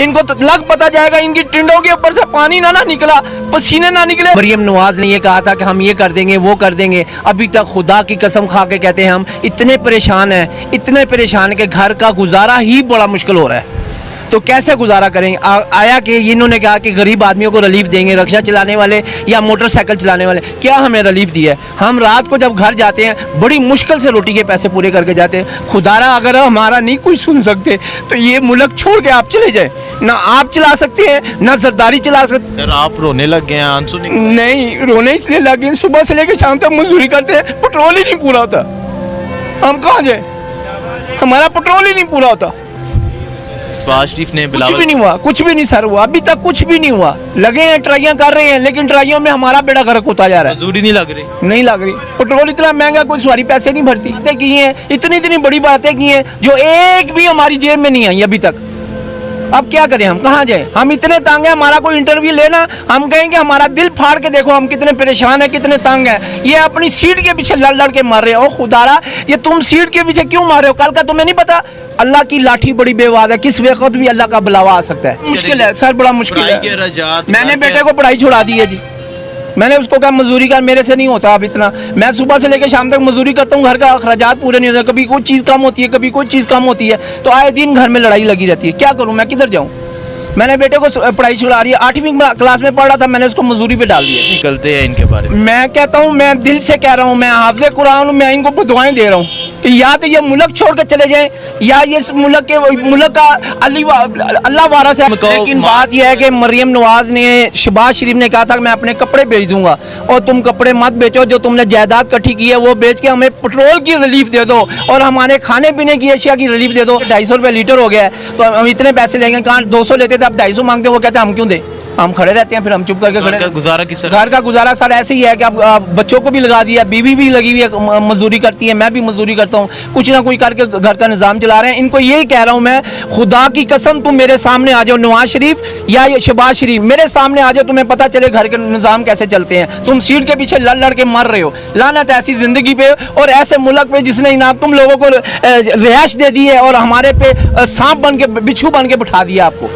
ان کو تو لگ پتا جائے گا ان کی ٹنڈوں کے اوپر سے پانی نہ نکلا، پسینے نہ نکلے۔ مریم نواز نے یہ کہا تھا کہ ہم یہ کر دیں گے وہ کر دیں گے، ابھی تک خدا کی قسم کھا کے کہتے ہیں ہم اتنے پریشان ہیں کہ گھر کا گزارا ہی بڑا مشکل ہو رہا ہے، تو کیسے گزارا کریں گے؟ آیا کہ انہوں نے کہا کہ غریب آدمیوں کو ریلیف دیں گے، رکشہ چلانے والے یا موٹر سائیکل چلانے والے، کیا ہمیں ریلیف دیا ہے؟ ہم رات کو جب گھر جاتے ہیں بڑی مشکل سے روٹی کے پیسے پورے کر کے جاتے ہیں۔ خدارا اگر ہمارا نہیں کوئی سن سکتے تو یہ ملک چھوڑ کے آپ چلے جائیں، نہ آپ چلا سکتے ہیں نہ زرداری چلا سکتے۔ سر آپ رونے لگ گئے ہیں، آنسو نہیں رونے اس لیے لگے، صبح سے لے کے شام تک مزدوری کرتے ہیں، پٹرول ہی نہیں پورا ہوتا، ہم کہاں جائیں؟ ہمارا پٹرول ہی نہیں پورا ہوتا۔ شہباز شریف نے کچھ بھی نہیں ہوا، کچھ بھی نہیں سر ہوا، ابھی تک کچھ بھی نہیں ہوا۔ لگے ہیں ٹرائیاں کر رہے ہیں لیکن ٹرائیوں میں ہمارا بیڑا غرق ہوتا جا رہا ہے، مزدوری نہیں لگ رہی، نہیں لگ رہی۔ پٹرول اتنا مہنگا کوئی سواری پیسے نہیں بھرتی، باتیں کی ہیں اتنی بڑی باتیں کی ہیں جو ایک بھی ہماری جیب میں نہیں آئی ابھی تک۔ اب کیا کریں، ہم کہاں جائیں؟ ہم اتنے تانگ ہیں، ہمارا کوئی انٹرویو لینا ہم کہیں گے ہمارا دل پھاڑ کے دیکھو ہم کتنے پریشان ہیں، کتنے تانگ ہیں۔ یہ اپنی سیٹ کے پیچھے لڑ کے مار رہے ہیں۔ او خدارا یہ تم سیٹ کے پیچھے کیوں مار رہے ہو؟ کل کا تمہیں نہیں پتا اللہ کی لاٹھی بڑی بے واد ہے، کس وقت بھی اللہ کا بلاوا آ سکتا ہے۔ مشکل ہے سر، بڑا مشکل پڑھائی کے ہے۔ اخراجات، میں نے بیٹے کو پڑھائی چھوڑا دی ہے جی، میں نے اس کو کہا مزدوری کر، میرے سے نہیں ہوتا اب اتنا، میں صبح سے لے کے شام تک مزدوری کرتا ہوں، گھر کا اخراجات پورے نہیں ہوتے، کبھی کوئی چیز کم ہوتی ہے کبھی کوئی چیز کم ہوتی ہے، تو آئے دن گھر میں لڑائی لگی رہتی ہے۔ کیا کروں میں، کدھر جاؤں؟ میں نے بیٹے کو پڑھائی چھڑا رہی ہے، 8ویں کلاس میں پڑھ رہا تھا، میں نے اس کو مزدوری پہ ڈال دیا۔ نکلتے ہیں ان کے بارے میں، میں کہتا ہوں، میں دل سے کہہ رہا ہوں، میں حافظ قرآن ہوں، میں ان کو دعائیں دے رہا ہوں کہ یا تو یہ ملک چھوڑ کے چلے جائیں یا یہ ملک کا اللہ وارث ہے۔ لیکن بات یہ ہے کہ مریم نواز نے، شہباز شریف نے کہا تھا کہ میں اپنے کپڑے بیچ دوں گا، اور تم کپڑے مت بیچو، جو تم نے جائیداد کٹھی کی ہے وہ بیچ کے ہمیں پٹرول کی ریلیف دے دو اور ہمارے کھانے پینے کی اشیاء کی ریلیف دے دو۔ 250 روپے لیٹر ہو گیا ہے تو ہم اتنے پیسے لیں گے، کہاں 200 لیتے تھے اب 250 مانگتے ہیں، وہ کہتے ہیں ہم کیوں دیں، ہم کھڑے رہتے ہیں، پھر ہم چپ کر کے کھڑے۔ گزارا کس طرح؟ گھر کا گزارا سر ایسے ہی ہے کہ اب بچوں کو بھی لگا دیا، بیوی بھی لگی ہوئی ہے، مزدوری کرتی ہے، میں بھی مزدوری کرتا ہوں، کچھ نہ کوئی کر کے گھر کا نظام چلا رہے ہیں۔ ان کو یہی کہہ رہا ہوں میں، خدا کی قسم تم میرے سامنے آ جاؤ، نواز شریف یا یہ شہباز شریف میرے سامنے آ جاؤ، تمہیں پتہ چلے گھر کے نظام کیسے چلتے ہیں۔ تم سیٹ کے پیچھے لڑ کے مر رہے ہو، لعنت ایسی زندگی پہ اور ایسے ملک پہ جس نے تم لوگوں کو رہائش دے دی ہے اور ہمارے پہ سانپ بن کے، بچھو بن کے بٹھا دیا آپ کو۔